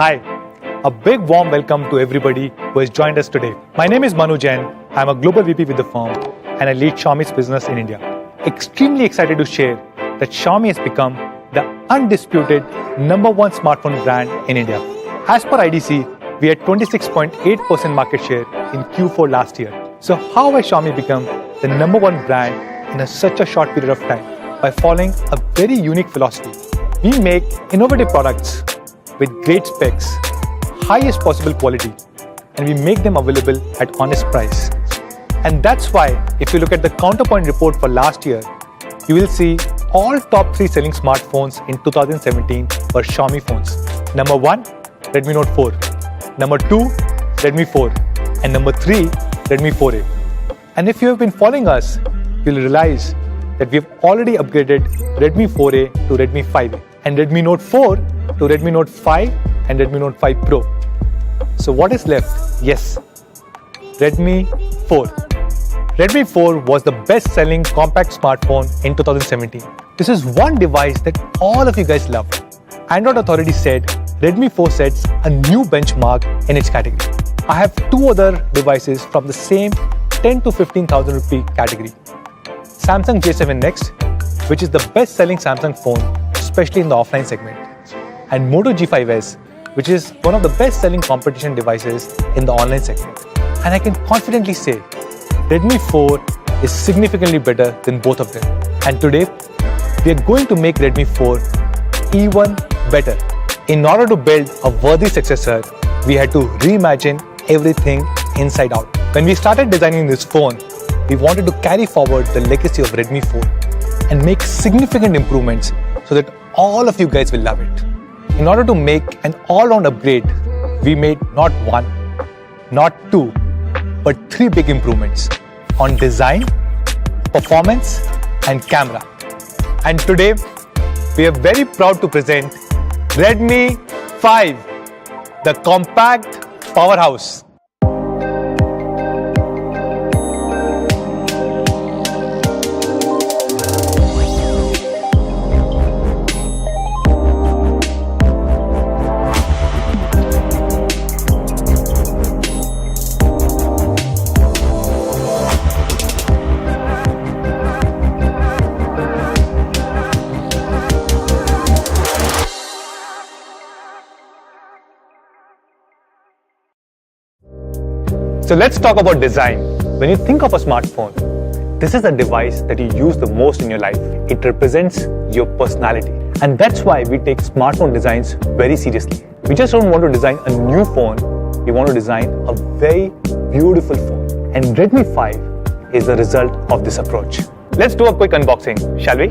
Hi, a big warm welcome to everybody who has joined us today. My name is Manu Jain. I'm a global VP with the firm and I lead Xiaomi's business in India. Extremely excited to share that Xiaomi has become the undisputed #1 smartphone brand in India. As per IDC, we had 26.8% market share in Q4 last year. So how has Xiaomi become the #1 brand in such a short period of time? By following a very unique philosophy. We make innovative products with great specs, highest possible quality, and we make them available at honest price. And that's why if you look at the Counterpoint report for last year, you will see all top 3 selling smartphones in 2017 were Xiaomi phones. Number 1, Redmi Note 4. Number 2, Redmi 4. And number 3, Redmi 4A. And if you have been following us, you'll realize that we have already upgraded Redmi 4A to Redmi 5A and Redmi Note 4 to Redmi Note 5 and Redmi Note 5 Pro. So what is left? Yes, Redmi 4. Redmi 4 was the best-selling compact smartphone in 2017. This is one device that all of you guys loved. Android Authority said Redmi 4 sets a new benchmark in its category. I have 2 other devices from the same 10 to 15,000 rupee category. Samsung J7 Next, which is the best-selling Samsung phone, especially in the offline segment. And Moto G5s, which is one of the best-selling competition devices in the online segment. And I can confidently say, Redmi 4 is significantly better than both of them. And today, we are going to make Redmi 4 even better. In order to build a worthy successor, we had to reimagine everything inside out. When we started designing this phone, we wanted to carry forward the legacy of Redmi 4 and make significant improvements so that all of you guys will love it. In order to make an all-round upgrade, we made not 1, not 2, but 3 big improvements on design, performance, and camera. And today, we are very proud to present Redmi 5, the compact powerhouse. So let's talk about design. When you think of a smartphone, this is the device that you use the most in your life. It represents your personality. And that's why we take smartphone designs very seriously. We just don't want to design a new phone. We want to design a very beautiful phone. And Redmi 5 is the result of this approach. Let's do a quick unboxing, shall we?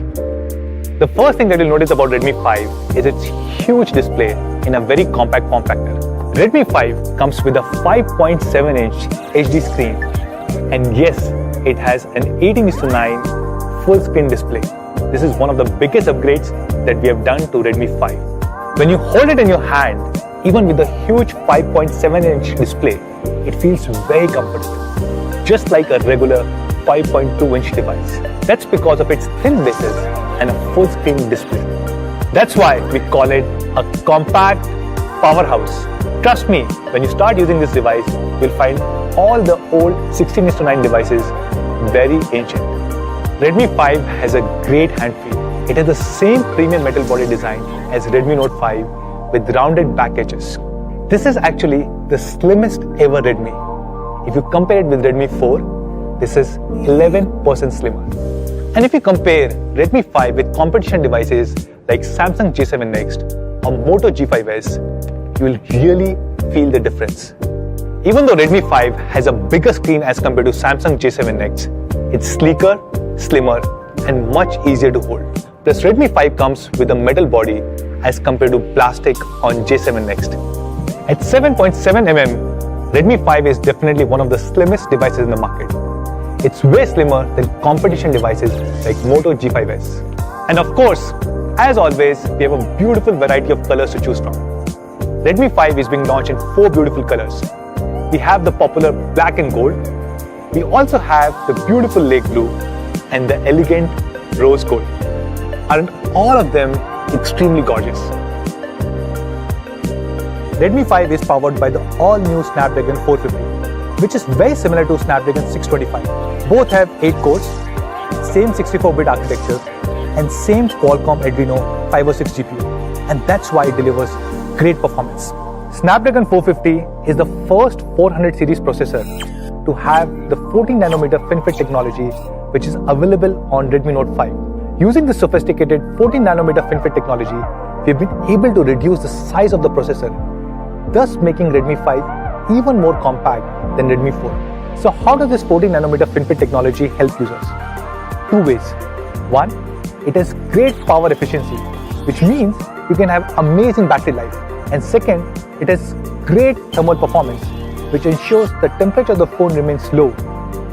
The first thing that you'll notice about Redmi 5 is its huge display in a very compact form factor. Redmi 5 comes with a 5.7-inch HD screen, and yes, it has an 18:9 full screen display. This is one of the biggest upgrades that we have done to Redmi 5. When you hold it in your hand, even with the huge 5.7-inch display, it feels very comfortable, just like a regular 5.2-inch device. That's because of its thin bases and a full screen display. That's why we call it a compact powerhouse. Trust me, when you start using this device, you'll find all the old 16:9 devices very ancient. Redmi 5 has a great hand feel. It has the same premium metal body design as Redmi Note 5 with rounded back edges. This is actually the slimmest ever Redmi. If you compare it with Redmi 4, this is 11% slimmer. And if you compare Redmi 5 with competition devices like Samsung J7 Next or Moto G5s, you will really feel the difference. Even though Redmi 5 has a bigger screen as compared to Samsung J7 Next, it's sleeker, slimmer, and much easier to hold. Plus, Redmi 5 comes with a metal body as compared to plastic on J7 Next. At 7.7 mm, Redmi 5 is definitely one of the slimmest devices in the market. It's way slimmer than competition devices like Moto G5s. And of course, as always, we have a beautiful variety of colors to choose from. Redmi 5 is being launched in 4 beautiful colors. We have the popular black and gold. We also have the beautiful lake blue and the elegant rose gold. Aren't all of them extremely gorgeous? Redmi 5 is powered by the all-new Snapdragon 450, which is very similar to Snapdragon 625. Both have 8 cores, same 64-bit architecture, and same Qualcomm Adreno 506 GPU, and that's why it delivers great performance. Snapdragon 450 is the first 400 series processor to have the 14nm FinFET technology, which is available on Redmi Note 5. Using the sophisticated 14nm FinFET technology, we've been able to reduce the size of the processor, thus making Redmi 5 even more compact than Redmi 4. So how does this 14nm FinFET technology help users? Two ways. One, it has great power efficiency, which means you can have amazing battery life. And second, it has great thermal performance, which ensures the temperature of the phone remains low,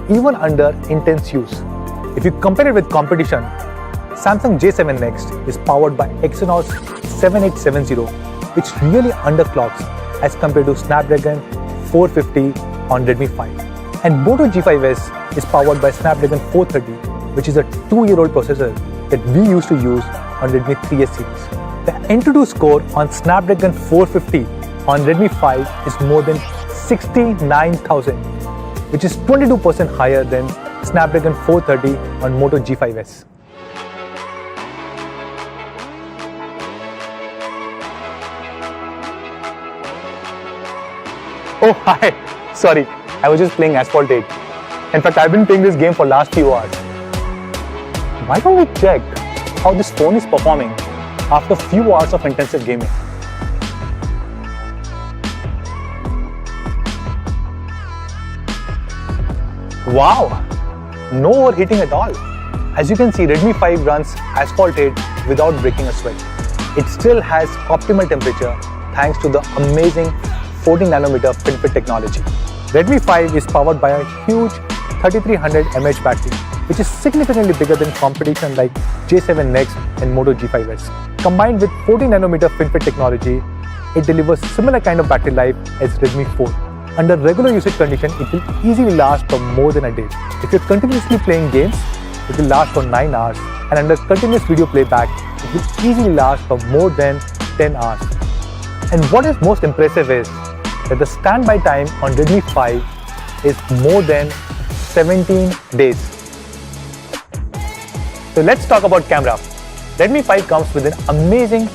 even under intense use. If you compare it with competition, Samsung J7 Next is powered by Exynos 7870, which really underclocks as compared to Snapdragon 450 on Redmi 5. And Moto G5s is powered by Snapdragon 430, which is a 2-year-old processor that we used to use on Redmi 3S series. The Antutu score on Snapdragon 450 on Redmi 5 is more than 69,000, which is 22% higher than Snapdragon 430 on Moto G5s. Oh hi, sorry, I was just playing Asphalt 8. In fact, I've been playing this game for last few hours. Why don't we check how this phone is performing after a few hours of intensive gaming? Wow, no overheating at all. As you can see, Redmi 5 runs Asphalt 8 without breaking a sweat. It still has optimal temperature thanks to the amazing 14nm FinFET technology. Redmi 5 is powered by a huge 3300 mAh battery, which is significantly bigger than competition like J7 Next and Moto G5s. Combined with 14nm FinFET technology, it delivers similar kind of battery life as Redmi 4. Under regular usage condition, it will easily last for more than a day. If you're continuously playing games, it will last for 9 hours, and under continuous video playback, it will easily last for more than 10 hours. And what is most impressive is that the standby time on Redmi 5 is more than 17 days. So let's talk about camera. Redmi 5 comes with an amazing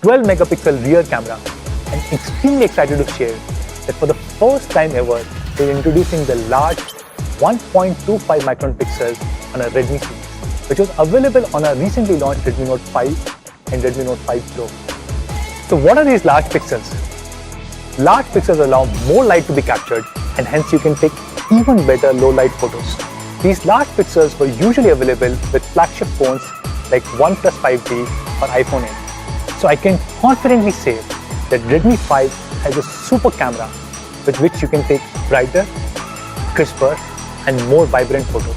12 megapixel rear camera. I'm extremely excited to share that for the first time ever, we're introducing the large 1.25 micron pixels on a Redmi series, which was available on our recently launched Redmi Note 5 and Redmi Note 5 Pro. So what are these large pixels? Large pixels allow more light to be captured, and hence you can take even better low light photos. These large pixels were usually available with flagship phones like OnePlus 5G or iPhone 8. So I can confidently say that Redmi 5 has a super camera with which you can take brighter, crisper, and more vibrant photos.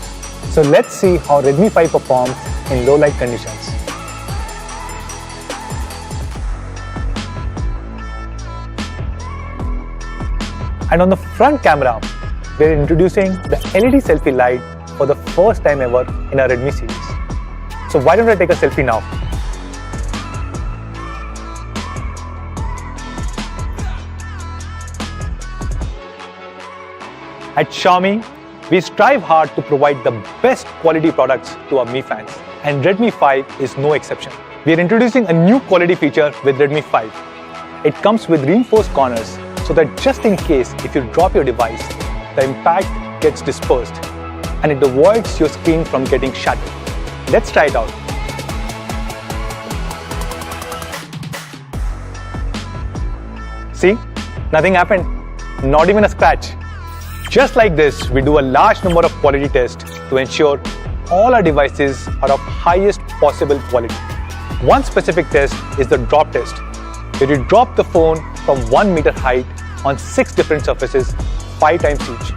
So let's see how Redmi 5 performs in low light conditions. And on the front camera, we're introducing the LED selfie light for the first time ever in our Redmi series. So why don't I take a selfie now? At Xiaomi, we strive hard to provide the best quality products to our Mi fans, and Redmi 5 is no exception. We are introducing a new quality feature with Redmi 5. It comes with reinforced corners so that just in case if you drop your device, the impact gets dispersed and it avoids your screen from getting shattered. Let's try it out. See, nothing happened, not even a scratch. Just like this, we do a large number of quality tests to ensure all our devices are of highest possible quality. One specific test is the drop test, where you drop the phone from 1 meter height on 6 different surfaces 5 times each.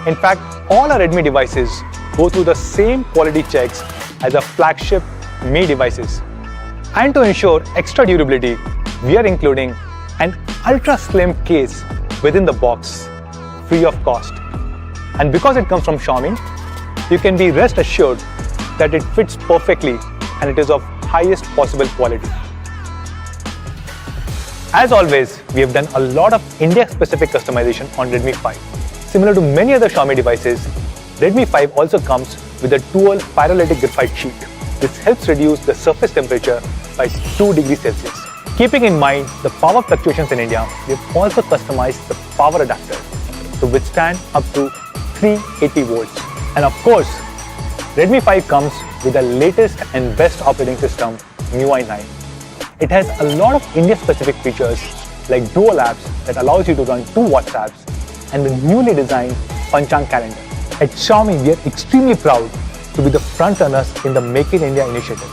In fact, all our Redmi devices go through the same quality checks as our flagship Mi devices. And to ensure extra durability, we are including an ultra slim case within the box, free of cost. And because it comes from Xiaomi, you can be rest assured that it fits perfectly and it is of highest possible quality. As always, we have done a lot of India-specific customization on Redmi 5. Similar to many other Xiaomi devices, Redmi 5 also comes with a dual pyrolytic graphite sheet. This helps reduce the surface temperature by 2 degrees Celsius. Keeping in mind the power fluctuations in India, we have also customized the power adapter to withstand up to 380 volts. And of course, Redmi 5 comes with the latest and best operating system, MIUI 9. It has a lot of India-specific features like dual apps that allows you to run 2 WhatsApps and the newly designed Panchang calendar. At Xiaomi, we are extremely proud to be the front runners in the Make in India initiative.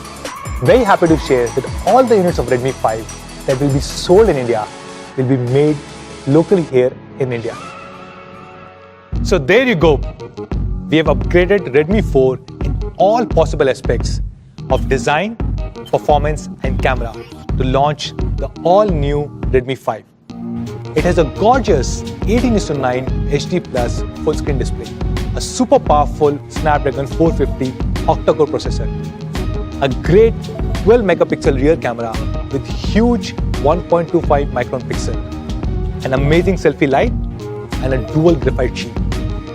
Very happy to share that all the units of Redmi 5 that will be sold in India will be made locally here in India. So there you go. We have upgraded Redmi 4 in all possible aspects of design, performance and camera to launch the all-new Redmi 5. It has a gorgeous 18:9 HD Plus full-screen display, a super powerful Snapdragon 450 octa-core processor, a great 12 megapixel rear camera with huge 1.25 micron pixel, an amazing selfie light and a dual graphite sheet.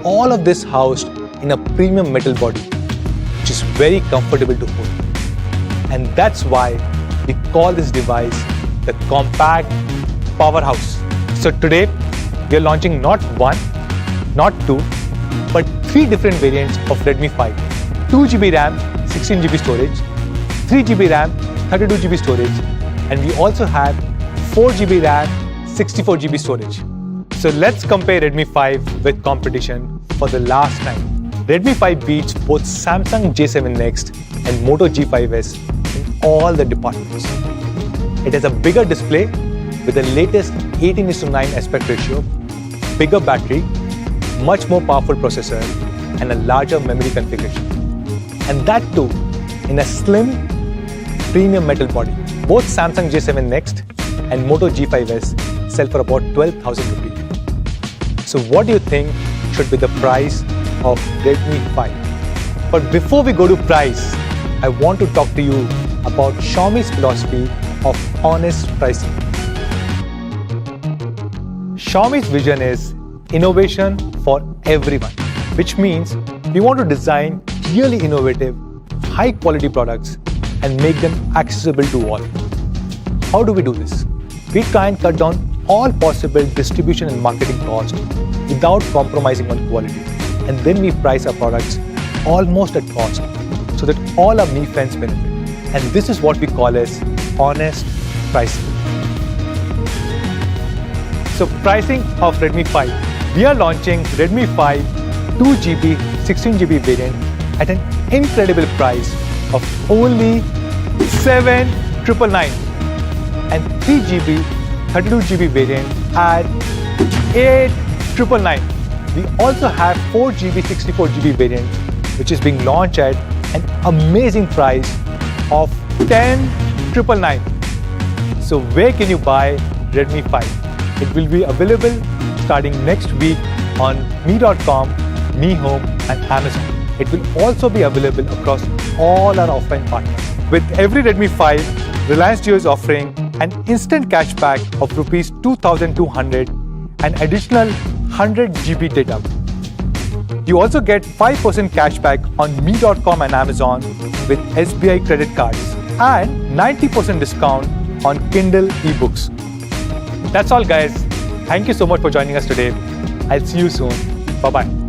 All of this housed in a premium metal body, which is very comfortable to hold. And that's why we call this device the compact powerhouse. So today, we are launching not one, not two, but 3 different variants of Redmi 5. 2GB RAM, 16GB storage, 3GB RAM, 32GB storage, and we also have 4GB RAM, 64GB storage. So let's compare Redmi 5 with competition for the last time. Redmi 5 beats both Samsung J7 Next and Moto G5s in all the departments. It has a bigger display with the latest 18:9 aspect ratio, bigger battery, much more powerful processor, and a larger memory configuration. And that too in a slim, premium metal body. Both Samsung J7 Next and Moto G5s sell for about 12,000 rupees. So what do you think should be the price of Redmi 5? But before we go to price, I want to talk to you about Xiaomi's philosophy of honest pricing. Xiaomi's vision is innovation for everyone, which means we want to design really innovative, high quality products and make them accessible to all. How do we do this? We try and cut down all possible distribution and marketing costs without compromising on quality. And then we price our products almost at cost so that all our Mi friends benefit. And this is what we call as honest pricing. So pricing of Redmi 5. We are launching Redmi 5 2GB, 16GB variant at an incredible price of only 7,999 and 3GB, 32GB variant at 8,999. We also have 4GB, 64GB variant which is being launched at an amazing price of 10,999. So where can you buy Redmi 5? It will be available starting next week on mi.com, Mi Home and Amazon. It will also be available across all our offline partners. With every Redmi 5, Reliance Jio is offering an instant cashback of Rs 2,200 and additional 100 GB data. You also get 5% cashback on mi.com and Amazon with SBI credit cards and 90% discount on Kindle ebooks. That's all guys. Thank you so much for joining us today. I'll see you soon. Bye-bye.